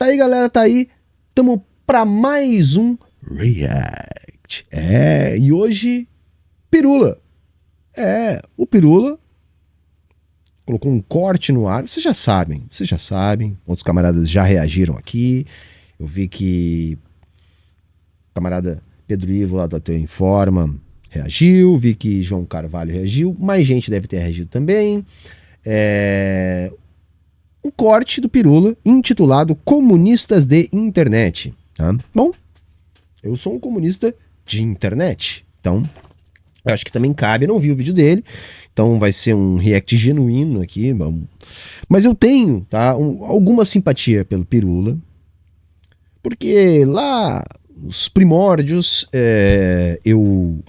Tá aí, galera, tá aí. Tamo pra mais um React. E hoje, Pirula. O Pirula colocou um corte no ar. Vocês já sabem. Outros camaradas já reagiram aqui. Eu vi que o camarada Pedro Ivo lá do Ateu Informa reagiu. Vi que João Carvalho reagiu. Mais gente deve ter reagido também. Um corte do Pirula intitulado Comunistas de Internet. Tá? Bom, eu sou um comunista de internet, então eu acho que também cabe. Eu não vi o vídeo dele, então vai ser um react genuíno aqui. Mas eu tenho, tá, alguma simpatia pelo Pirula, porque lá nos primórdios eu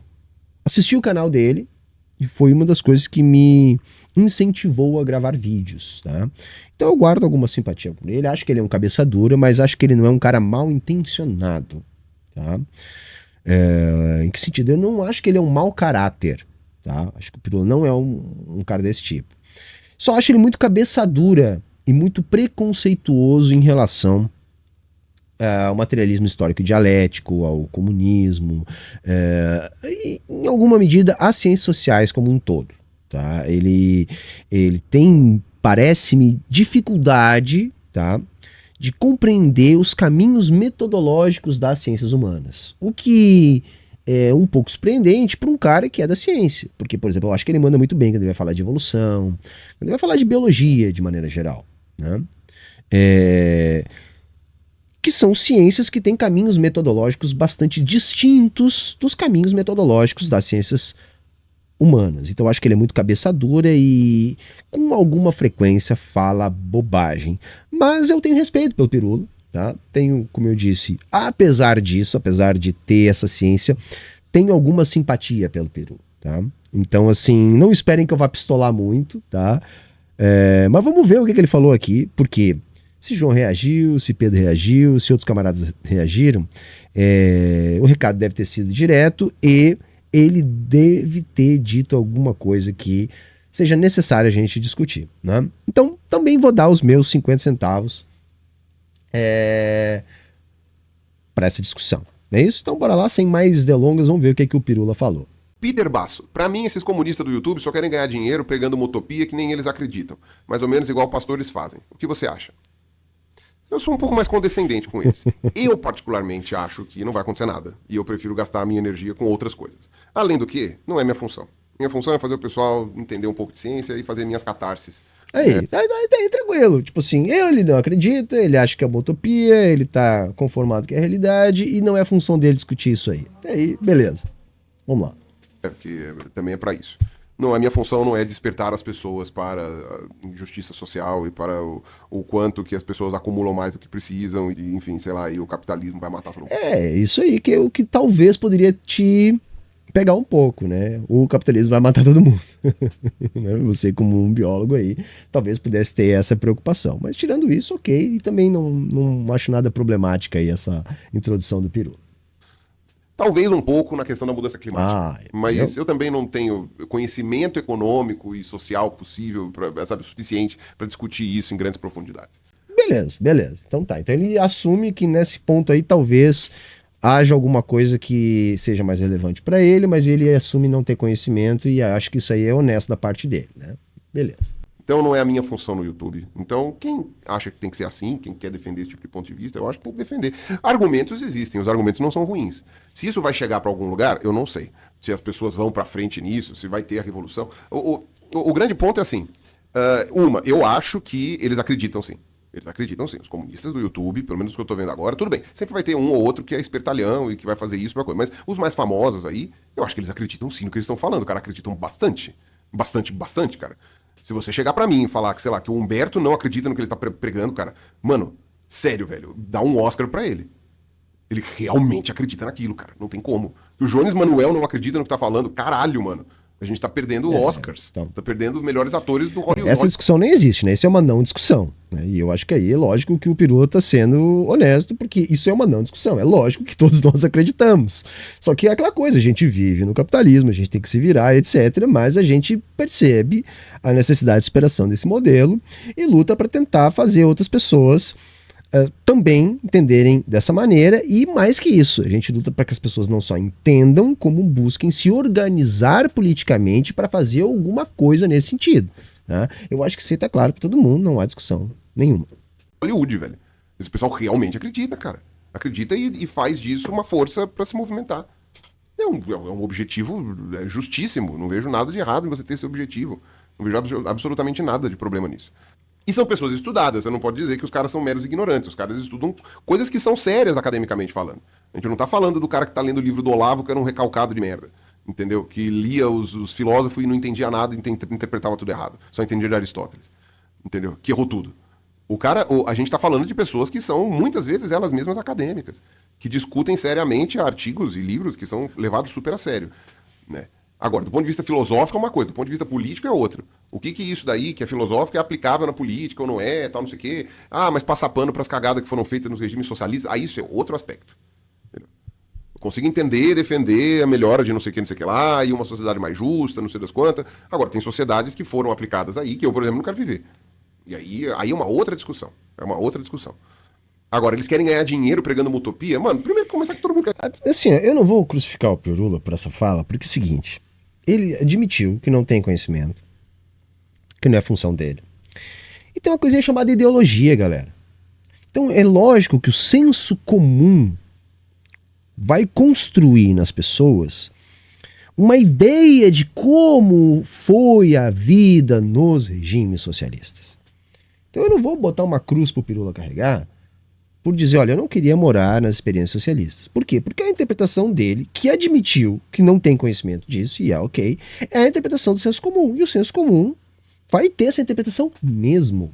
assisti o canal dele e foi uma das coisas que me incentivou a gravar vídeos, tá? Então eu guardo alguma simpatia por ele, acho que ele é um cabeça dura, mas acho que ele não é um cara mal intencionado, tá? Em que sentido? Eu não acho que ele é um mau caráter, tá? Acho que o Pirula não é um cara desse tipo. Só acho ele muito cabeça dura e muito preconceituoso em relação ao materialismo histórico dialético, ao comunismo, e, em alguma medida, às ciências sociais como um todo. Tá? Ele tem, parece-me, dificuldade, tá, de compreender os caminhos metodológicos das ciências humanas. O que é um pouco surpreendente para um cara que é da ciência. Porque, por exemplo, eu acho que ele manda muito bem quando ele vai falar de evolução, quando ele vai falar de biologia de maneira geral, né? Que são ciências que têm caminhos metodológicos bastante distintos dos caminhos metodológicos das ciências humanas. Então eu acho que ele é muito cabeça dura e com alguma frequência fala bobagem. Mas eu tenho respeito pelo Pirula, tá? Tenho, como eu disse, apesar disso, apesar de ter essa ciência, tenho alguma simpatia pelo Pirula, tá? Então assim, não esperem que eu vá pistolar muito, tá? Mas vamos ver o que ele falou aqui, porque se João reagiu, se Pedro reagiu, se outros camaradas reagiram, o recado deve ter sido direto e ele deve ter dito alguma coisa que seja necessário a gente discutir, né? Então, também vou dar os meus 50 centavos para essa discussão. É isso? Então, bora lá, sem mais delongas, vamos ver o que o Pirula falou. Peter Basso, pra mim esses comunistas do YouTube só querem ganhar dinheiro pregando uma utopia que nem eles acreditam. Mais ou menos igual pastores fazem. O que você acha? Eu sou um pouco mais condescendente com eles. Eu, particularmente, acho que não vai acontecer nada. E eu prefiro gastar a minha energia com outras coisas. Além do que, não é minha função. Minha função é fazer o pessoal entender um pouco de ciência e fazer minhas catarses. Aí, tá aí tranquilo. Tipo assim, ele não acredita, ele acha que é uma utopia, ele tá conformado que é a realidade e não é função dele discutir isso aí. Aí, beleza. Vamos lá. Porque também é pra isso. Não, a minha função não é despertar as pessoas para a injustiça social e para o quanto que as pessoas acumulam mais do que precisam e, enfim, sei lá, e o capitalismo vai matar todo mundo. Isso aí que é o que talvez poderia te pegar um pouco, né? O capitalismo vai matar todo mundo. Você, como um biólogo aí, talvez pudesse ter essa preocupação. Mas tirando isso, ok. E também não acho nada problemática aí essa introdução do Pirula. Talvez um pouco na questão da mudança climática. Mas eu também não tenho conhecimento econômico e social possível, suficiente para discutir isso em grandes profundidades. Beleza. Então tá. Então ele assume que nesse ponto aí talvez haja alguma coisa que seja mais relevante para ele, mas ele assume não ter conhecimento e acho que isso aí é honesto da parte dele, né? Beleza. Então não é a minha função no YouTube. Então quem acha que tem que ser assim, quem quer defender esse tipo de ponto de vista, eu acho que tem que defender. Argumentos existem, os argumentos não são ruins. Se isso vai chegar para algum lugar, eu não sei. Se as pessoas vão para frente nisso, se vai ter a revolução. O grande ponto é assim, eu acho que eles acreditam sim. Eles acreditam sim. Os comunistas do YouTube, pelo menos o que eu tô vendo agora, tudo bem. Sempre vai ter um ou outro que é espertalhão e que vai fazer isso, coisa. Mas os mais famosos aí, eu acho que eles acreditam sim no que eles estão falando. Cara, acreditam bastante. Bastante, cara. Se você chegar pra mim e falar que, sei lá, que o Humberto não acredita no que ele tá pregando, cara, mano, sério, velho, dá um Oscar pra ele. Ele realmente acredita naquilo, cara, não tem como. O Jones Manuel não acredita no que tá falando, caralho, mano. A gente tá perdendo Oscars, então. Tá perdendo melhores atores do Hollywood. Essa discussão nem existe, né? Isso é uma não discussão, né? E eu acho que aí é lógico que o Pirula tá sendo honesto, porque isso é uma não discussão. É lógico que todos nós acreditamos. Só que é aquela coisa, a gente vive no capitalismo, a gente tem que se virar, etc. Mas a gente percebe a necessidade de superação desse modelo e luta para tentar fazer outras pessoas também entenderem dessa maneira, e mais que isso, a gente luta para que as pessoas não só entendam, como busquem se organizar politicamente para fazer alguma coisa nesse sentido. Tá? Eu acho que isso aí tá claro para todo mundo, não há discussão nenhuma. Hollywood, velho. Esse pessoal realmente acredita, cara. Acredita e faz disso uma força para se movimentar. É um objetivo justíssimo. Não vejo nada de errado em você ter esse objetivo. Não vejo absolutamente nada de problema nisso. E são pessoas estudadas. Você não pode dizer que os caras são meros ignorantes. Os caras estudam coisas que são sérias academicamente falando. A gente não tá falando do cara que tá lendo o livro do Olavo, que era um recalcado de merda. Entendeu? Que lia os filósofos e não entendia nada e interpretava tudo errado. Só entendia de Aristóteles. Entendeu? Que errou tudo. A gente tá falando de pessoas que são, muitas vezes, elas mesmas acadêmicas. Que discutem seriamente artigos e livros que são levados super a sério. Né? Agora, do ponto de vista filosófico é uma coisa, do ponto de vista político é outra. O que isso daí, que é filosófico, é aplicável na política ou não é, tal, não sei o quê. Ah, mas passa pano pras cagadas que foram feitas nos regimes socialistas. Ah, isso é outro aspecto. Entendeu? Eu consigo entender, defender a melhora de não sei o que lá, e uma sociedade mais justa, não sei das quantas. Agora, tem sociedades que foram aplicadas aí, que eu, por exemplo, não quero viver. E aí é uma outra discussão. É uma outra discussão. Agora, eles querem ganhar dinheiro pregando uma utopia? Mano, primeiro começar que todo mundo quer. Assim, eu não vou crucificar o Pirula por essa fala, porque é o seguinte, ele admitiu que não tem conhecimento, que não é função dele. E tem uma coisinha chamada ideologia, galera. Então é lógico que o senso comum vai construir nas pessoas uma ideia de como foi a vida nos regimes socialistas. Então eu não vou botar uma cruz pro Pirula carregar por dizer, olha, eu não queria morar nas experiências socialistas. Por quê? Porque a interpretação dele, que admitiu que não tem conhecimento disso, e é ok, é a interpretação do senso comum. E o senso comum vai ter essa interpretação mesmo.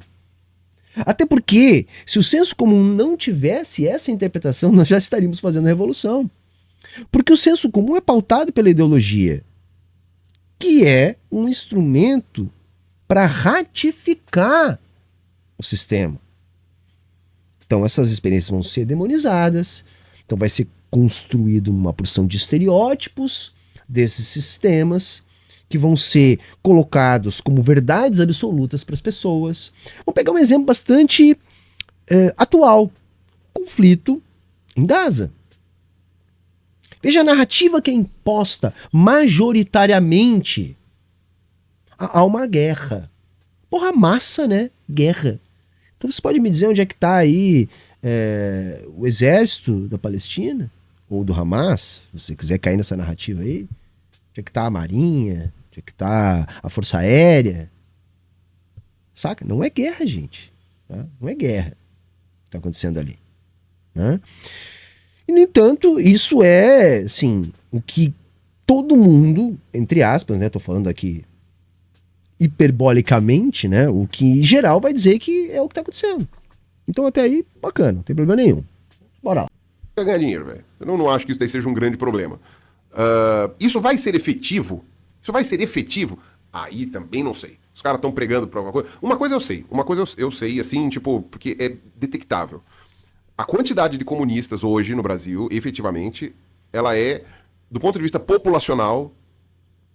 Até porque, se o senso comum não tivesse essa interpretação, nós já estaríamos fazendo a revolução. Porque o senso comum é pautado pela ideologia, que é um instrumento para ratificar o sistema. Então essas experiências vão ser demonizadas, então vai ser construído uma porção de estereótipos desses sistemas que vão ser colocados como verdades absolutas para as pessoas. Vamos pegar um exemplo bastante atual, conflito em Gaza. Veja a narrativa que é imposta majoritariamente a uma guerra. Porra, massa, né? Guerra. Então você pode me dizer onde é que está aí o exército da Palestina? Ou do Hamas? Se você quiser cair nessa narrativa aí. Onde é que está a marinha? Onde é que está a força aérea? Saca? Não é guerra, gente. Tá? Não é guerra que está acontecendo ali. Né? E, no entanto, isso é, sim, o que todo mundo, entre aspas, né? Tô falando aqui hiperbolicamente, né? O que em geral vai dizer que é o que tá acontecendo. Então até aí, bacana, não tem problema nenhum. Bora lá. Vai ganhar dinheiro, velho. Eu não acho que isso daí seja um grande problema. Isso vai ser efetivo? Isso vai ser efetivo? Aí também não sei. Os caras estão pregando pra alguma coisa. Uma coisa eu sei. Uma coisa eu sei, assim, tipo, porque é detectável. A quantidade de comunistas hoje no Brasil, efetivamente, ela é, do ponto de vista populacional,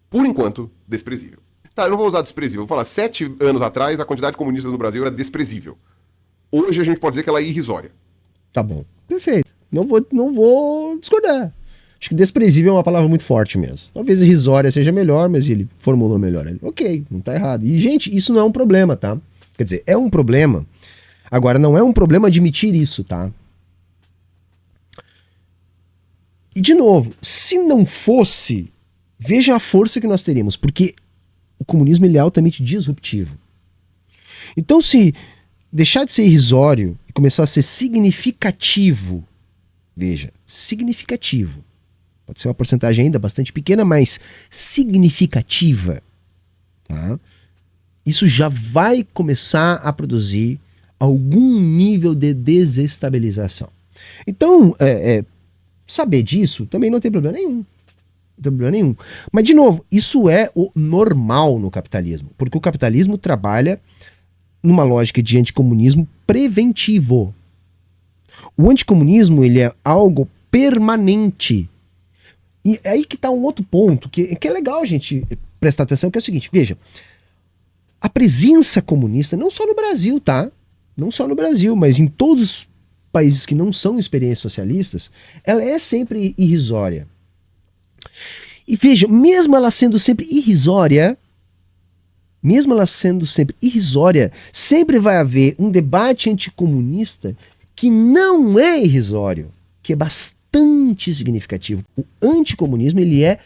por enquanto, desprezível. Tá, eu não vou usar desprezível. Vou falar, 7 anos atrás, a quantidade de comunistas no Brasil era desprezível. Hoje a gente pode dizer que ela é irrisória. Tá bom. Perfeito. Não vou discordar. Acho que desprezível é uma palavra muito forte mesmo. Talvez irrisória seja melhor, mas ele formulou melhor. Ok, não tá errado. E, gente, isso não é um problema, tá? Quer dizer, é um problema. Agora, não é um problema admitir isso, tá? E, de novo, se não fosse, veja a força que nós teríamos, porque o comunismo ele é altamente disruptivo. Então, se deixar de ser irrisório e começar a ser significativo, veja, significativo, pode ser uma porcentagem ainda bastante pequena, mas significativa, tá? Isso já vai começar a produzir algum nível de desestabilização. Então, saber disso também não tem problema nenhum. Não tem problema nenhum. Mas, de novo, isso é o normal no capitalismo, porque o capitalismo trabalha numa lógica de anticomunismo preventivo. O anticomunismo ele é algo permanente. E é aí que está um outro ponto, que é legal a gente prestar atenção, que é o seguinte, veja, a presença comunista, não só no Brasil, tá? Não só no Brasil, mas em todos os países que não são experiências socialistas, ela é sempre irrisória. E veja, mesmo ela sendo sempre irrisória, sempre vai haver um debate anticomunista que não é irrisório, que é bastante significativo. O anticomunismo, ele é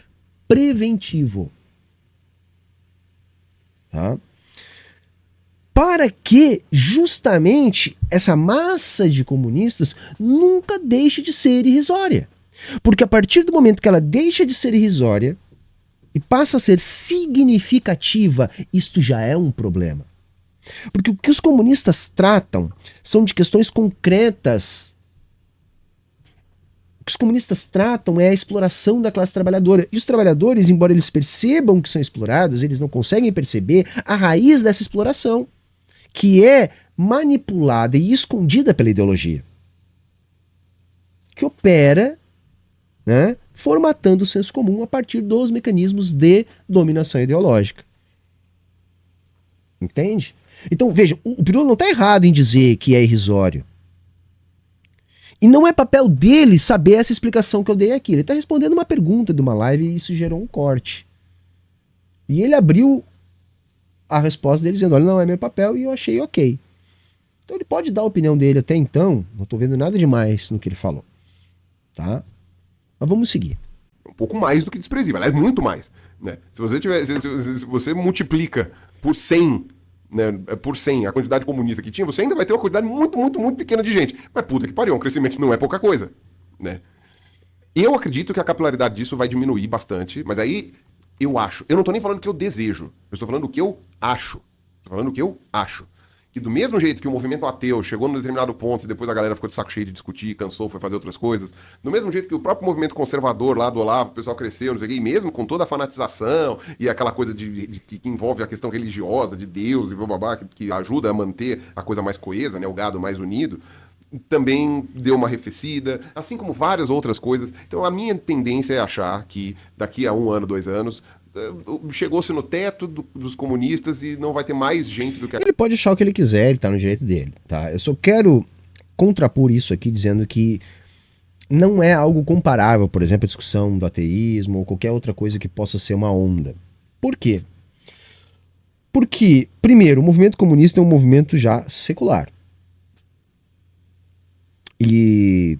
preventivo. Tá? Para que justamente essa massa de comunistas nunca deixe de ser irrisória. Porque a partir do momento que ela deixa de ser irrisória e passa a ser significativa, isto já é um problema. Porque o que os comunistas tratam são de questões concretas. O que os comunistas tratam é a exploração da classe trabalhadora. E os trabalhadores, embora eles percebam que são explorados, eles não conseguem perceber a raiz dessa exploração, que é manipulada e escondida pela ideologia, que opera, né, formatando o senso comum a partir dos mecanismos de dominação ideológica. Entende? Então, veja, o Pirula não está errado em dizer que é irrisório. E não é papel dele saber essa explicação que eu dei aqui. Ele está respondendo uma pergunta de uma live e isso gerou um corte. E ele abriu a resposta dele dizendo, olha, não é meu papel, e eu achei ok. Então ele pode dar a opinião dele até então, não estou vendo nada demais no que ele falou. Tá? Mas vamos seguir. Um pouco mais do que desprezível, aliás, muito mais. Né? Se você multiplica por 100, né, por 100 a quantidade comunista que tinha, você ainda vai ter uma quantidade muito, muito, muito pequena de gente. Mas puta que pariu, um crescimento não é pouca coisa. Né? Eu acredito que a capilaridade disso vai diminuir bastante, mas aí eu acho. Eu não tô nem falando que eu desejo, eu estou falando o que eu acho. Que do mesmo jeito que o movimento ateu chegou num determinado ponto e depois a galera ficou de saco cheio de discutir, cansou, foi fazer outras coisas, do mesmo jeito que o próprio movimento conservador lá do Olavo, o pessoal cresceu, não sei o quê, e mesmo com toda a fanatização e aquela coisa que envolve a questão religiosa, de Deus e blá, que ajuda a manter a coisa mais coesa, né, o gado mais unido, também deu uma arrefecida, assim como várias outras coisas. Então a minha tendência é achar que daqui a 1 ano, 2 anos, chegou-se no teto dos comunistas e não vai ter mais gente do que... Ele pode achar o que ele quiser, ele tá no direito dele, tá? Eu só quero contrapor isso aqui dizendo que não é algo comparável, por exemplo, a discussão do ateísmo ou qualquer outra coisa que possa ser uma onda. Por quê? Porque, primeiro, o movimento comunista é um movimento já secular. E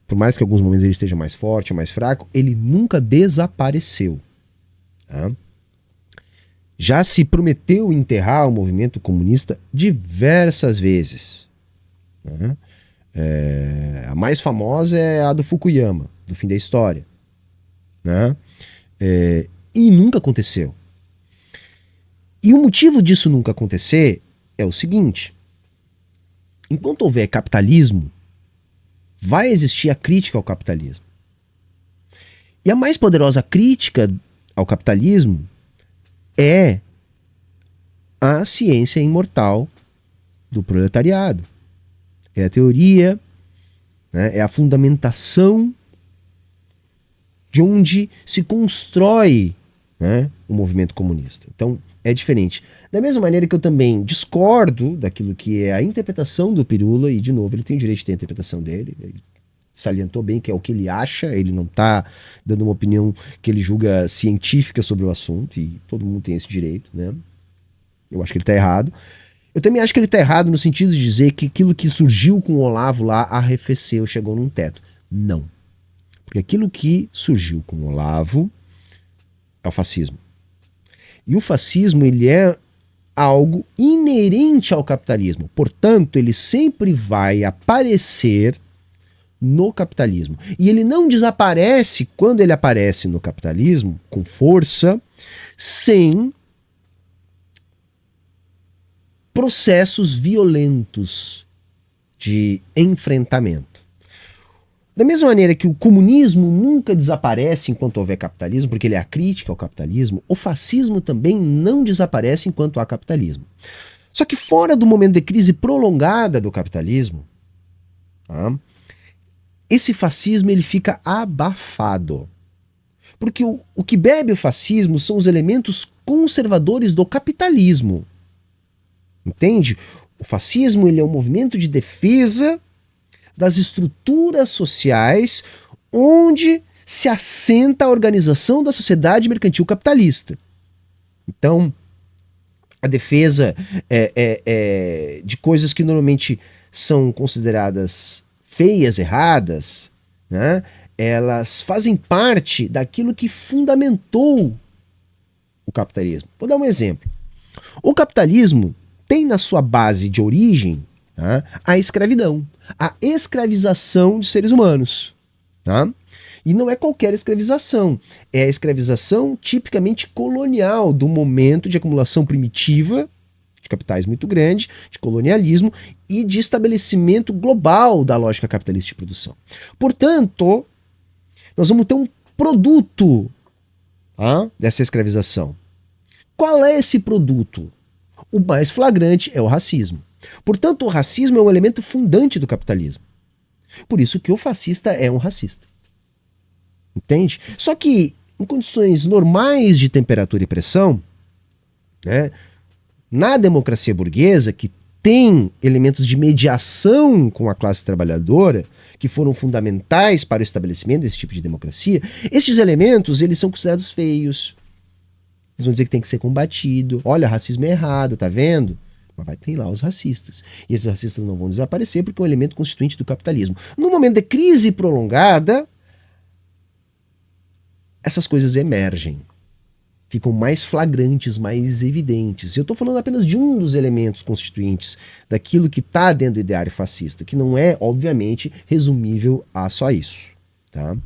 por mais que em alguns momentos ele esteja mais forte, mais fraco, ele nunca desapareceu. Tá? Já se prometeu enterrar o movimento comunista diversas vezes. Né? A mais famosa é a do Fukuyama, do fim da história. Né? E nunca aconteceu. E o motivo disso nunca acontecer é o seguinte: enquanto houver capitalismo, vai existir a crítica ao capitalismo. E a mais poderosa crítica ao capitalismo é a ciência imortal do proletariado. É a teoria, né, é a fundamentação de onde se constrói, né, o movimento comunista. Então, é diferente. Da mesma maneira que eu também discordo daquilo que é a interpretação do Pirula, e de novo, ele tem o direito de ter a interpretação dele, ele salientou bem que é o que ele acha, ele não está dando uma opinião que ele julga científica sobre o assunto, e todo mundo tem esse direito, né? Eu acho que ele está errado. Eu também acho que ele está errado no sentido de dizer que aquilo que surgiu com o Olavo lá arrefeceu, chegou num teto. Não. Porque aquilo que surgiu com o Olavo é o fascismo. E o fascismo, ele é algo inerente ao capitalismo. Portanto, ele sempre vai aparecer no capitalismo. E ele não desaparece quando ele aparece no capitalismo com força, sem processos violentos de enfrentamento. Da mesma maneira que o comunismo nunca desaparece enquanto houver capitalismo, porque ele é a crítica ao capitalismo, o fascismo também não desaparece enquanto há capitalismo. Só que fora do momento de crise prolongada do capitalismo, tá, esse fascismo ele fica abafado. Porque o que bebe o fascismo são os elementos conservadores do capitalismo. Entende? O fascismo ele é um movimento de defesa das estruturas sociais onde se assenta a organização da sociedade mercantil capitalista. Então, a defesa de coisas que normalmente são consideradas feias, erradas, né? Elas fazem parte daquilo que fundamentou o capitalismo. Vou dar um exemplo. O capitalismo tem na sua base de origem, tá, a escravidão, a escravização de seres humanos. Tá? E não é qualquer escravização, é a escravização tipicamente colonial, do momento de acumulação primitiva, de capitais muito grande, de colonialismo e de estabelecimento global da lógica capitalista de produção. Portanto, nós vamos ter um produto, tá, dessa escravização. Qual é esse produto? O mais flagrante é o racismo. Portanto, o racismo é um elemento fundante do capitalismo. Por isso que o fascista é um racista. Entende? Só que em condições normais de temperatura e pressão, né, na democracia burguesa, que tem elementos de mediação com a classe trabalhadora, que foram fundamentais para o estabelecimento desse tipo de democracia, estes elementos eles são considerados feios. Eles vão dizer que tem que ser combatido. Olha, racismo é errado, tá vendo? Mas vai ter lá os racistas. E esses racistas não vão desaparecer porque é um elemento constituinte do capitalismo. No momento de crise prolongada, essas coisas emergem. Ficam mais flagrantes, mais evidentes. Eu estou falando apenas de um dos elementos constituintes daquilo que está dentro do ideário fascista, que não é, obviamente, resumível a só isso. Tá?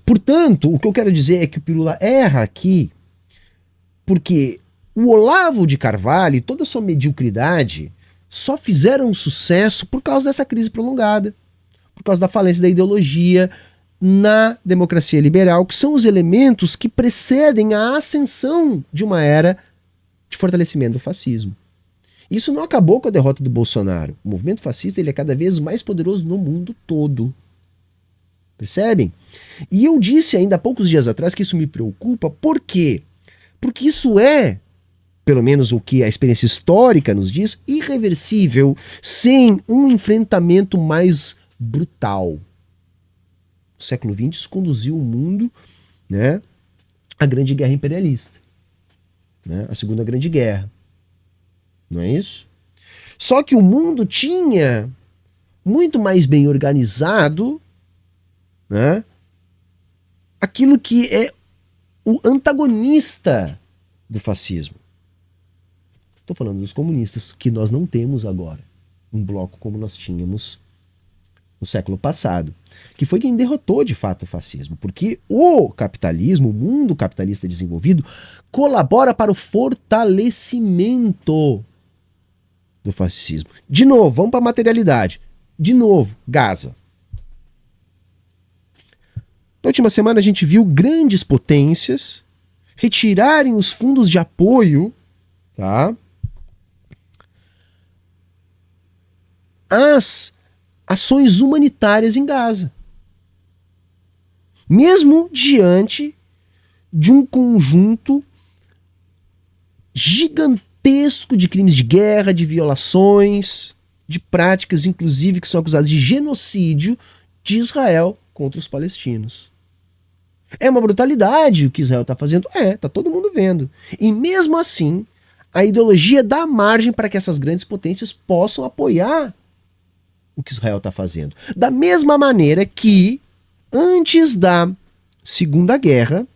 Portanto, o que eu quero dizer é que o Pirula erra aqui, porque o Olavo de Carvalho e toda a sua mediocridade só fizeram sucesso por causa dessa crise prolongada, por causa da falência da ideologia na democracia liberal, que são os elementos que precedem a ascensão de uma era de fortalecimento do fascismo. Isso não acabou com a derrota do Bolsonaro. O movimento fascista ele é cada vez mais poderoso no mundo todo. Percebem? E eu disse ainda há poucos dias atrás que isso me preocupa. Por quê? Porque isso é, pelo menos o que a experiência histórica nos diz, irreversível sem um enfrentamento mais brutal. O século XX conduziu o mundo, né, à Grande Guerra Imperialista, né, a Segunda Grande Guerra. Não é isso? Só que o mundo tinha muito mais bem organizado, né, aquilo que é o antagonista do fascismo. Estou falando dos comunistas, que nós não temos agora um bloco como nós tínhamos no século passado, que foi quem derrotou de fato o fascismo, porque o capitalismo, o mundo capitalista desenvolvido, colabora para o fortalecimento do fascismo. De novo, vamos para a materialidade. De novo, Gaza. Na última semana a gente viu grandes potências retirarem os fundos de apoio, tá, às ações humanitárias em Gaza. Mesmo diante de um conjunto gigantesco de crimes de guerra, de violações, de práticas, inclusive, que são acusadas de genocídio de Israel contra os palestinos. É uma brutalidade o que Israel está fazendo? Tá todo mundo vendo. E mesmo assim, a ideologia dá margem para que essas grandes potências possam apoiar o que Israel está fazendo. Da mesma maneira que, antes da Segunda Guerra,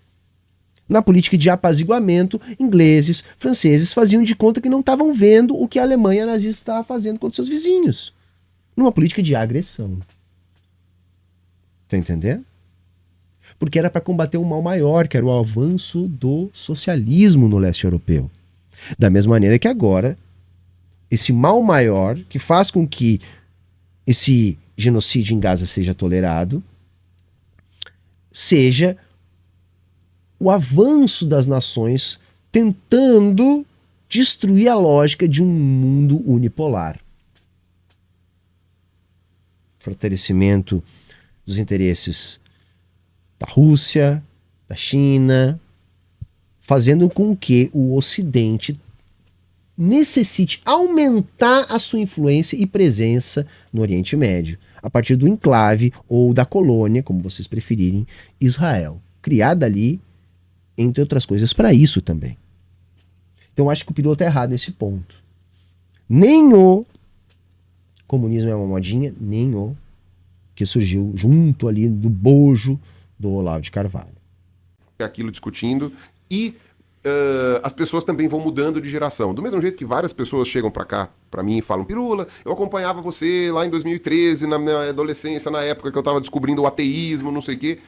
na política de apaziguamento, ingleses, franceses faziam de conta que não estavam vendo o que a Alemanha nazista estava fazendo contra seus vizinhos. Numa política de agressão. Tá entendendo? Porque era para combater um mal maior, que era o avanço do socialismo no leste europeu. Da mesma maneira que agora, esse mal maior, que faz com que esse genocídio em Gaza seja tolerado, seja o avanço das nações tentando destruir a lógica de um mundo unipolar. Fortalecimento dos interesses da Rússia, da China, fazendo com que o Ocidente necessite aumentar a sua influência e presença no Oriente Médio, a partir do enclave ou da colônia, como vocês preferirem, Israel, criada ali, entre outras coisas, para isso também. Então eu acho que o Pirula está errado nesse ponto. Nem o comunismo é uma modinha, nem o que surgiu junto ali do bojo do Olavo de Carvalho. Aquilo discutindo e as pessoas também vão mudando de geração. Do mesmo jeito que várias pessoas chegam pra cá, pra mim, e falam: Pirula, eu acompanhava você lá em 2013, na minha adolescência, na época que eu tava descobrindo o ateísmo, não sei o quê.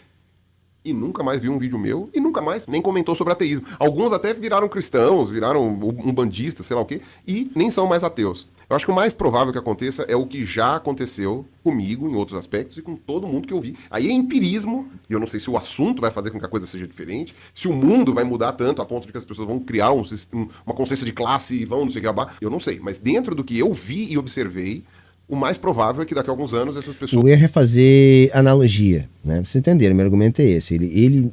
E nunca mais viu um vídeo meu e nunca mais nem comentou sobre ateísmo. Alguns até viraram cristãos, viraram umbandistas, sei lá o quê, e nem são mais ateus. Eu acho que o mais provável que aconteça é o que já aconteceu comigo em outros aspectos e com todo mundo que eu vi. Aí é empirismo, e eu não sei se o assunto vai fazer com que a coisa seja diferente, se o mundo vai mudar tanto a ponto de que as pessoas vão criar uma consciência de classe e vão não sei o que, eu não sei. Mas dentro do que eu vi e observei, o mais provável é que daqui a alguns anos essas pessoas... O erro é fazer analogia, né? Pra vocês entenderem, meu argumento é esse. Ele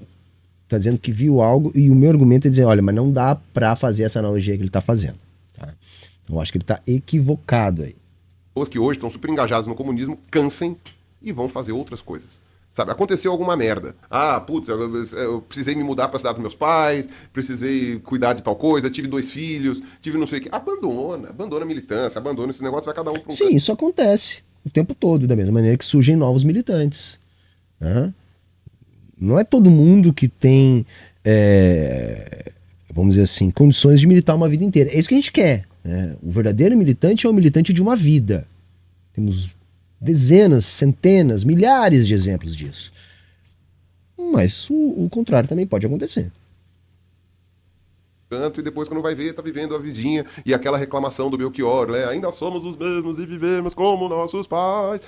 tá dizendo que viu algo e o meu argumento é dizer, olha, mas não dá pra fazer essa analogia que ele tá fazendo. Tá? Então eu acho que ele tá equivocado aí. Pessoas que hoje estão super engajadas no comunismo cansem e vão fazer outras coisas. Sabe, aconteceu alguma merda. Ah, putz, eu precisei me mudar pra cidade dos meus pais, precisei cuidar de tal coisa, tive 2 filhos, tive não sei o quê. Abandona a militância, abandona esse negócio, vai cada um pra um Sim, canto. isso acontece o tempo todo, da mesma maneira que surgem novos militantes. Né? Não é todo mundo que tem, vamos dizer assim, condições de militar uma vida inteira. É isso que a gente quer. Né? O verdadeiro militante é o militante de uma vida. Temos dezenas, centenas, milhares de exemplos disso. Mas o contrário também pode acontecer. E depois, quando vai ver, tá vivendo a vidinha e aquela reclamação do Belchior, né? Ainda somos os mesmos e vivemos como nossos pais.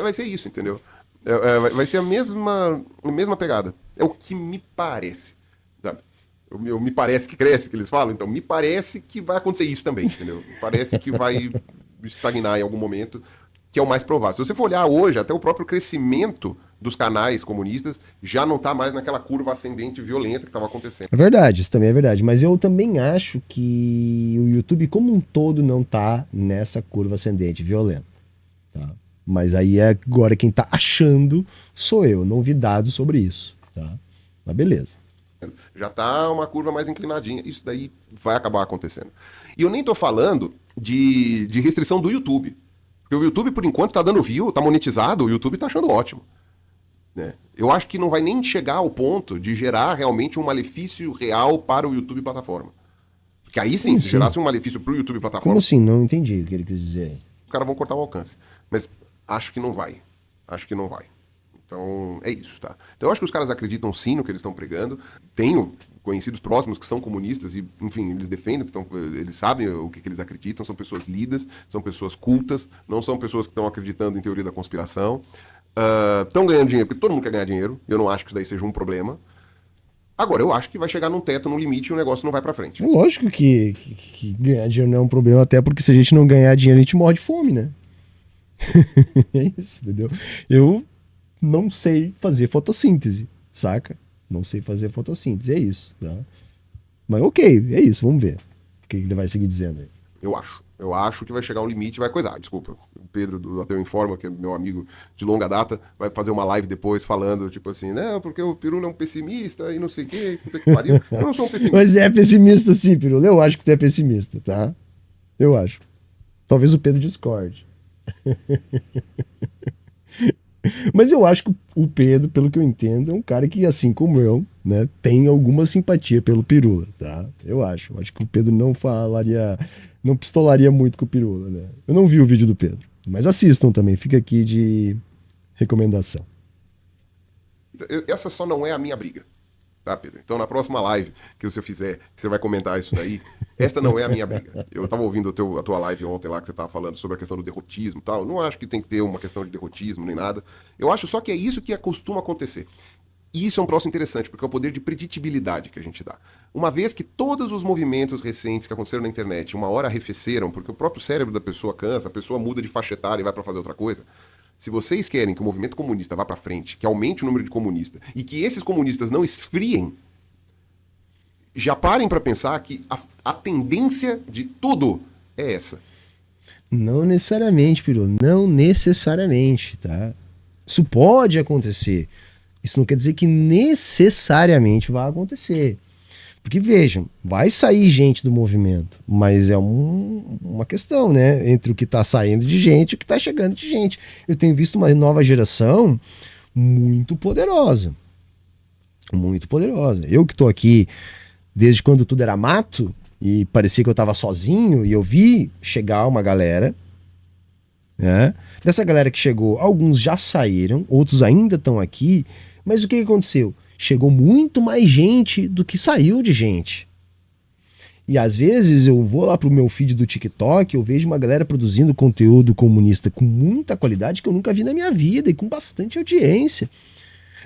Vai ser isso, entendeu? Vai ser a mesma pegada. É o que me parece, sabe? Me parece que cresce, que eles falam, então me parece que vai acontecer isso também, entendeu? Parece que vai estagnar em algum momento, que é o mais provável. Se você for olhar hoje, até o próprio crescimento dos canais comunistas já não tá mais naquela curva ascendente violenta que estava acontecendo. É verdade, isso também é verdade. Mas eu também acho que o YouTube como um todo não tá nessa curva ascendente violenta. Tá? Mas aí agora quem tá achando sou eu. Não vi dados sobre isso. Tá? Mas beleza. Já tá uma curva mais inclinadinha. Isso daí vai acabar acontecendo. E eu nem tô falando de restrição do YouTube. Porque o YouTube, por enquanto, tá dando view, tá monetizado, o YouTube tá achando ótimo. Né? Eu acho que não vai nem chegar ao ponto de gerar realmente um malefício real para o YouTube plataforma. Porque aí sim, se gerasse um malefício para o YouTube plataforma... Como assim? Não entendi o que ele quis dizer. Os caras vão cortar o alcance. Mas acho que não vai. Acho que não vai. Então, é isso, tá? Então eu acho que os caras acreditam sim no que eles estão pregando. Tenho conhecidos próximos que são comunistas e, enfim, eles defendem, eles sabem o que eles acreditam, são pessoas lidas, são pessoas cultas, não são pessoas que estão acreditando em teoria da conspiração. Estão ganhando dinheiro, porque todo mundo quer ganhar dinheiro, e eu não acho que isso daí seja um problema. Agora, eu acho que vai chegar num teto, num limite, e o negócio não vai pra frente. É lógico que ganhar dinheiro não é um problema, até porque se a gente não ganhar dinheiro, a gente morre de fome, né? É isso, entendeu? Eu não sei fazer fotossíntese, saca? Não sei fazer fotossíntese, é isso, tá? Mas ok, é isso, vamos ver o que ele vai seguir dizendo aí. Eu acho que vai chegar um limite e vai coisar. Desculpa, o Pedro do Ateu Informa, que é meu amigo de longa data, vai fazer uma live depois falando, tipo assim, né, porque o Pirula é um pessimista e não sei o quê, puta que pariu. Eu não sou um pessimista. Mas é pessimista sim, Pirula. Eu acho que tu é pessimista, tá? Eu acho. Talvez o Pedro discorde. Mas eu acho que o Pedro, pelo que eu entendo, é um cara que, assim como eu, né, tem alguma simpatia pelo Pirula, tá? Eu acho. Eu acho que o Pedro não pistolaria muito com o Pirula, né? Eu não vi o vídeo do Pedro, mas assistam também, fica aqui de recomendação. Essa só não é a minha briga, tá, Pedro? Então, na próxima live que você fizer, que você vai comentar isso daí, esta não é a minha briga. Eu tava ouvindo a tua live ontem lá, que você tava falando sobre a questão do derrotismo e tal. Não acho que tem que ter uma questão de derrotismo nem nada. Eu acho só que é isso que costuma acontecer. E isso é um troço interessante, porque é o poder de preditibilidade que a gente dá. Uma vez que todos os movimentos recentes que aconteceram na internet uma hora arrefeceram, porque o próprio cérebro da pessoa cansa, a pessoa muda de faixa etária e vai pra fazer outra coisa. Se vocês querem que o movimento comunista vá pra frente, que aumente o número de comunistas, e que esses comunistas não esfriem, já parem para pensar que a tendência de tudo é essa. Não necessariamente, Piru, não necessariamente, tá? Isso pode acontecer. Isso não quer dizer que necessariamente vai acontecer. Porque vejam, vai sair gente do movimento, mas é uma questão, né? Entre o que está saindo de gente e o que está chegando de gente. Eu tenho visto uma nova geração muito poderosa. Muito poderosa. Eu que estou aqui desde quando tudo era mato e parecia que eu estava sozinho, e eu vi chegar uma galera, né? Dessa galera que chegou, alguns já saíram, outros ainda estão aqui, mas o que aconteceu? Chegou muito mais gente do que saiu de gente. E às vezes eu vou lá pro meu feed do TikTok, eu vejo uma galera produzindo conteúdo comunista com muita qualidade que eu nunca vi na minha vida e com bastante audiência.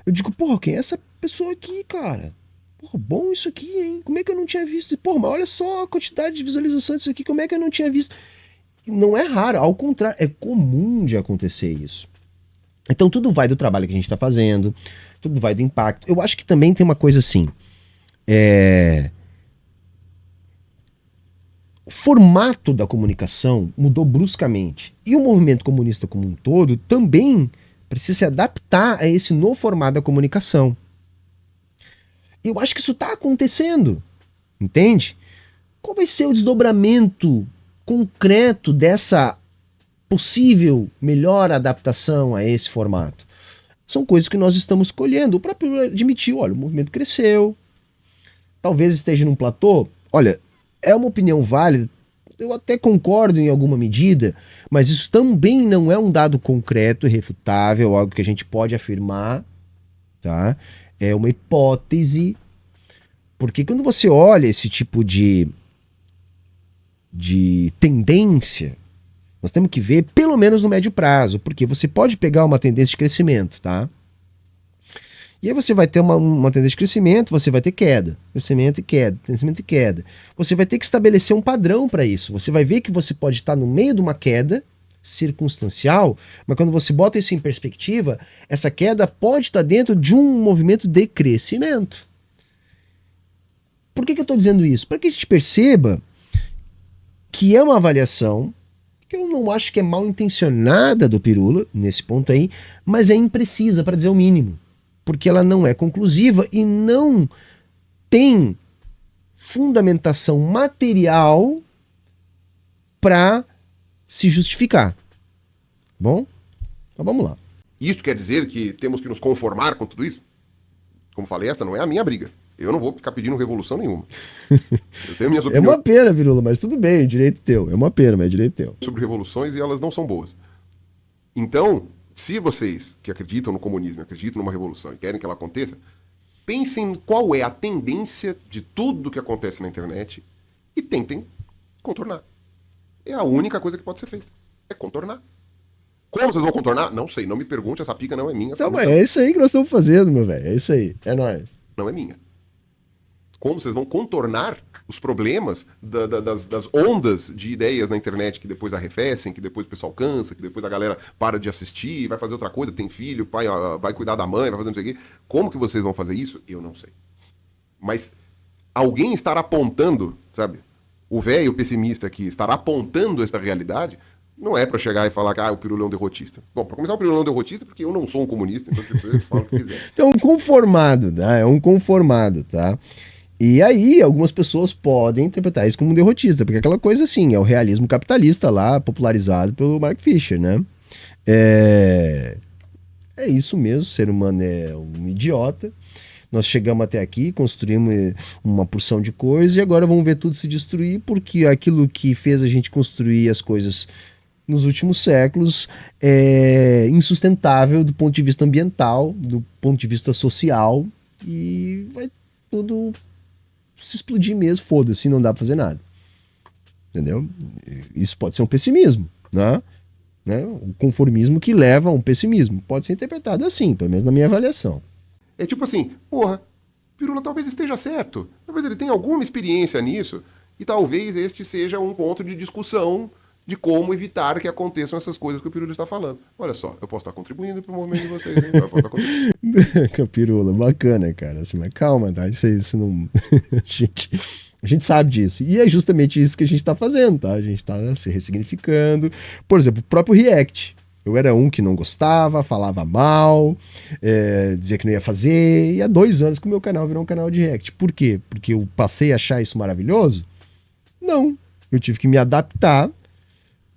Eu digo, porra, quem é essa pessoa aqui, cara? Porra, bom isso aqui, hein? Como é que eu não tinha visto? Porra, mas olha só a quantidade de visualizações disso aqui, como é que eu não tinha visto? Não é raro, ao contrário, é comum de acontecer isso. Então tudo vai do trabalho que a gente está fazendo, tudo vai do impacto. Eu acho que também tem uma coisa assim, o formato da comunicação mudou bruscamente. E o movimento comunista como um todo também precisa se adaptar a esse novo formato da comunicação. Eu acho que isso está acontecendo, entende? Qual vai ser o desdobramento concreto dessa possível melhor adaptação a esse formato? São coisas que nós estamos colhendo. O próprio admitiu, olha, o movimento cresceu, talvez esteja num platô. Olha, é uma opinião válida, eu até concordo em alguma medida, mas isso também não é um dado concreto, irrefutável, algo que a gente pode afirmar, tá? É uma hipótese, porque quando você olha esse tipo de tendência, nós temos que ver pelo menos no médio prazo, porque você pode pegar uma tendência de crescimento, tá? E aí você vai ter uma tendência de crescimento, você vai ter queda, crescimento e queda, crescimento e queda. Você vai ter que estabelecer um padrão para isso. Você vai ver que você pode estar no meio de uma queda circunstancial, mas quando você bota isso em perspectiva, essa queda pode estar dentro de um movimento de crescimento. Por que eu estou dizendo isso? Para que a gente perceba que é uma avaliação que eu não acho que é mal intencionada do Pirula, nesse ponto aí, mas é imprecisa, para dizer o mínimo. Porque ela não é conclusiva e não tem fundamentação material para se justificar. Bom? Então vamos lá. Isso quer dizer que temos que nos conformar com tudo isso? Como falei, essa não é a minha briga. Eu não vou ficar pedindo revolução nenhuma. Eu tenho minhas opiniões. É uma pena, Pirula, mas tudo bem, direito teu. É uma pena, mas é direito teu. Sobre revoluções e elas não são boas. Então, se vocês que acreditam no comunismo, acreditam numa revolução e querem que ela aconteça, pensem qual é a tendência de tudo que acontece na internet e tentem contornar. É a única coisa que pode ser feita. É contornar. Como vocês vão contornar? Não sei. Não me pergunte, essa pica não é minha. Então, mas é isso aí que nós estamos fazendo, meu velho. É isso aí. É nóis. Não é minha. Como vocês vão contornar os problemas das ondas de ideias na internet que depois arrefecem, que depois o pessoal cansa, que depois a galera para de assistir, vai fazer outra coisa, tem filho, pai vai cuidar da mãe, vai fazer não sei o quê. Como que vocês vão fazer isso? Eu não sei. Mas alguém estará apontando, sabe? O velho pessimista aqui estará apontando esta realidade, não é pra chegar e falar que o Pirula é um derrotista. Bom, pra começar, o Pirula é um derrotista porque eu não sou um comunista, então vocês falam o que quiser. Então, um conformado, tá? É um conformado, tá? E aí, algumas pessoas podem interpretar isso como um derrotista, porque aquela coisa assim, é o realismo capitalista lá, popularizado pelo Mark Fisher, né? É isso mesmo, o ser humano é um idiota. Nós chegamos até aqui, construímos uma porção de coisas e agora vamos ver tudo se destruir, porque aquilo que fez a gente construir as coisas nos últimos séculos é insustentável do ponto de vista ambiental, do ponto de vista social, e vai tudo se explodir mesmo, foda-se, não dá pra fazer nada. Entendeu? Isso pode ser um pessimismo, né? O conformismo que leva a um pessimismo. Pode ser interpretado assim, pelo menos na minha avaliação. É tipo assim, porra, Pirula talvez esteja certo. Talvez ele tenha alguma experiência nisso e talvez este seja um ponto de discussão de como evitar que aconteçam essas coisas que o Pirula está falando. Olha só, eu posso estar contribuindo para o movimento de vocês, hein? Eu posso estar contribuindo. Pirula, bacana, cara. Assim, mas calma, tá? Isso não. A gente sabe disso. E é justamente isso que a gente tá fazendo, tá? A gente tá se ressignificando. Por exemplo, o próprio React. Eu era um que não gostava, falava mal, dizia que não ia fazer. E há 2 anos que o meu canal virou um canal de React. Por quê? Porque eu passei a achar isso maravilhoso? Não. Eu tive que me adaptar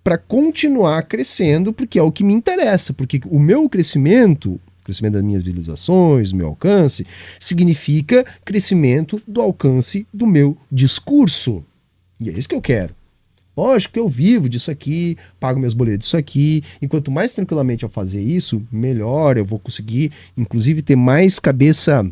para continuar crescendo, porque é o que me interessa. Porque o meu crescimento das minhas visualizações, do meu alcance, significa crescimento do alcance do meu discurso. E é isso que eu quero. Lógico que eu vivo disso aqui, pago meus boletos disso aqui, e quanto mais tranquilamente eu fazer isso, melhor eu vou conseguir, inclusive, ter mais cabeça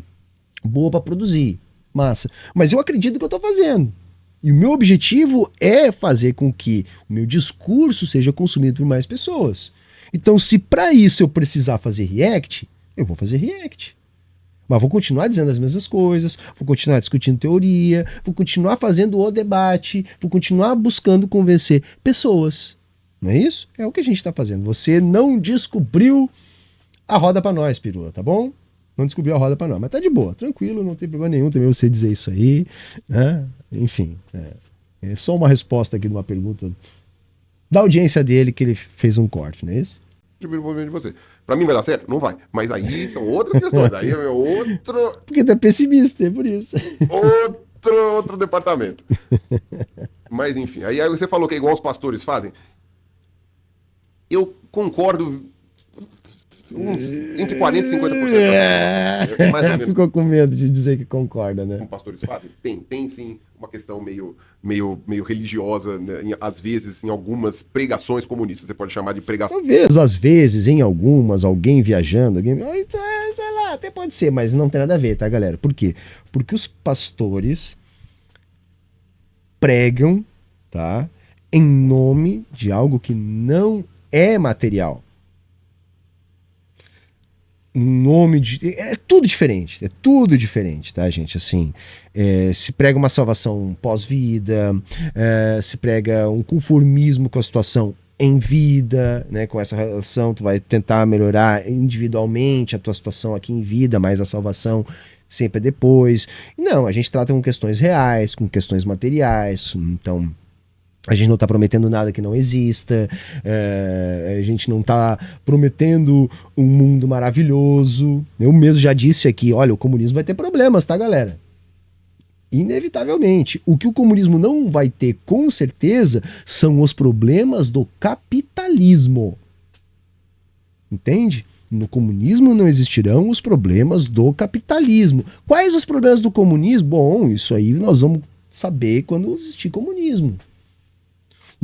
boa para produzir. Massa. Mas eu acredito no que eu estou fazendo. E o meu objetivo é fazer com que o meu discurso seja consumido por mais pessoas. Então, se para isso eu precisar fazer react, eu vou fazer react. Mas vou continuar dizendo as mesmas coisas, vou continuar discutindo teoria, vou continuar fazendo o debate, vou continuar buscando convencer pessoas. Não é isso? É o que a gente está fazendo. Você não descobriu a roda para nós, Pirula, tá bom? Não descobriu a roda para nós. Mas tá de boa, tranquilo, não tem problema nenhum também você dizer isso aí, né? Enfim, é só uma resposta aqui de uma pergunta da audiência dele que ele fez um corte, não é isso? De você. Pra mim vai dar certo? Não vai. Mas aí são outras questões. Aí é outro. Porque tu é pessimista, é por isso. Outro departamento. Mas enfim, aí você falou que é igual os pastores fazem. Eu concordo entre 40% e 50%. É mais ou menos. Ficou com medo de dizer que concorda, né? Como pastores fazem? Tem sim uma questão meio religiosa, né? Às vezes, em algumas pregações comunistas. Você pode chamar de pregação. Talvez, às vezes, em algumas, alguém viajando, sei lá, até pode ser, mas não tem nada a ver, tá, galera? Por quê? Porque os pastores pregam, tá, em nome de algo que não é material. Nome de. É tudo diferente, tá, gente? Assim, se prega uma salvação pós-vida, se prega um conformismo com a situação em vida, né? Com essa relação, tu vai tentar melhorar individualmente a tua situação aqui em vida, mas a salvação sempre é depois. Não, a gente trata com questões reais, com questões materiais, então. A gente não está prometendo nada que não exista, a gente não está prometendo um mundo maravilhoso. Eu mesmo já disse aqui, olha, o comunismo vai ter problemas, tá, galera? Inevitavelmente. O que o comunismo não vai ter, com certeza, são os problemas do capitalismo. Entende? No comunismo não existirão os problemas do capitalismo. Quais os problemas do comunismo? Bom, isso aí nós vamos saber quando existir comunismo.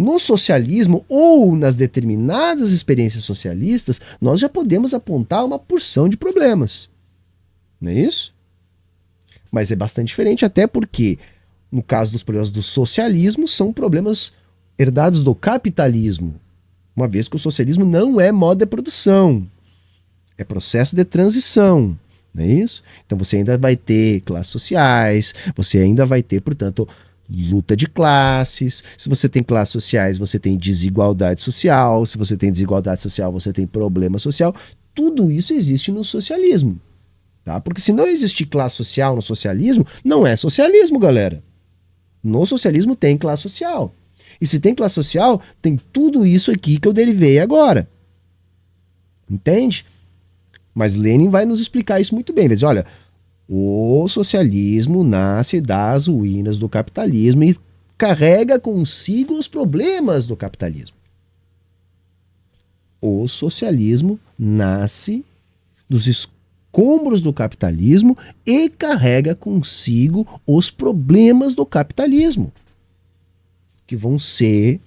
No socialismo ou nas determinadas experiências socialistas, nós já podemos apontar uma porção de problemas. Não é isso? Mas é bastante diferente, até porque, no caso dos problemas do socialismo, são problemas herdados do capitalismo. Uma vez que o socialismo não é modo de produção, é processo de transição. Não é isso? Então você ainda vai ter classes sociais, você ainda vai ter, portanto, luta de classes. Se você tem classes sociais, você tem desigualdade social. Se você tem desigualdade social, você tem problema social. Tudo isso existe no socialismo, tá? Porque se não existir classe social no socialismo, não é socialismo, galera. No socialismo tem classe social. E se tem classe social, tem tudo isso aqui que eu derivei agora. Entende? Mas Lenin vai nos explicar isso muito bem. Vai dizer, olha, o socialismo nasce das ruínas do capitalismo e carrega consigo os problemas do capitalismo. O socialismo nasce dos escombros do capitalismo e carrega consigo os problemas do capitalismo, que vão ser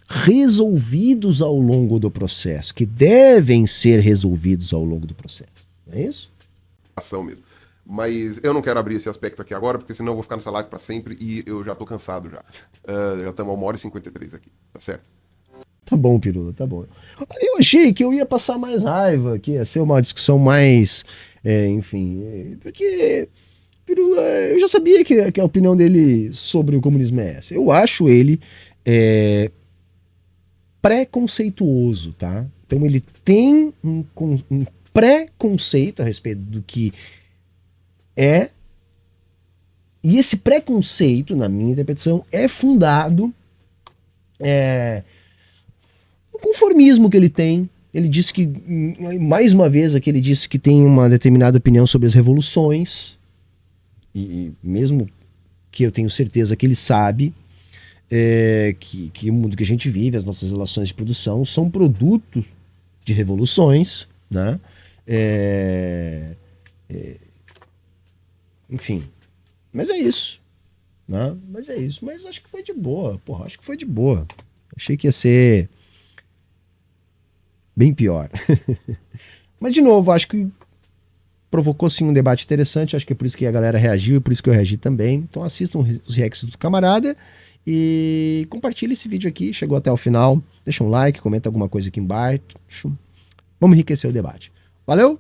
resolvidos ao longo do processo, que devem ser resolvidos ao longo do processo. Não é isso? Ação mesmo. Mas eu não quero abrir esse aspecto aqui agora, porque senão eu vou ficar nessa live pra sempre e eu já tô cansado já. Já estamos a 1h53 aqui, tá certo? Tá bom, Pirula, tá bom. Eu achei que eu ia passar mais raiva, que ia ser uma discussão mais, enfim, porque, Pirula, eu já sabia que a opinião dele sobre o comunismo é essa. Eu acho ele preconceituoso, tá? Então ele tem um preconceito a respeito do que é, e esse preconceito, na minha interpretação, é fundado no conformismo que ele tem. Ele disse que, mais uma vez aqui, ele disse que tem uma determinada opinião sobre as revoluções, e mesmo que eu tenho certeza que ele sabe, que o mundo que a gente vive, as nossas relações de produção, são produtos de revoluções, né? Enfim, mas é isso, né? Mas é isso, mas acho que foi de boa, porra, acho que foi de boa. Achei que ia ser bem pior. Mas, de novo, acho que provocou sim um debate interessante, acho que é por isso que a galera reagiu e por isso que eu reagi também. Então assistam os reacts do camarada e compartilhe esse vídeo aqui, chegou até o final, deixa um like, comenta alguma coisa aqui embaixo. Vamos enriquecer o debate. Valeu!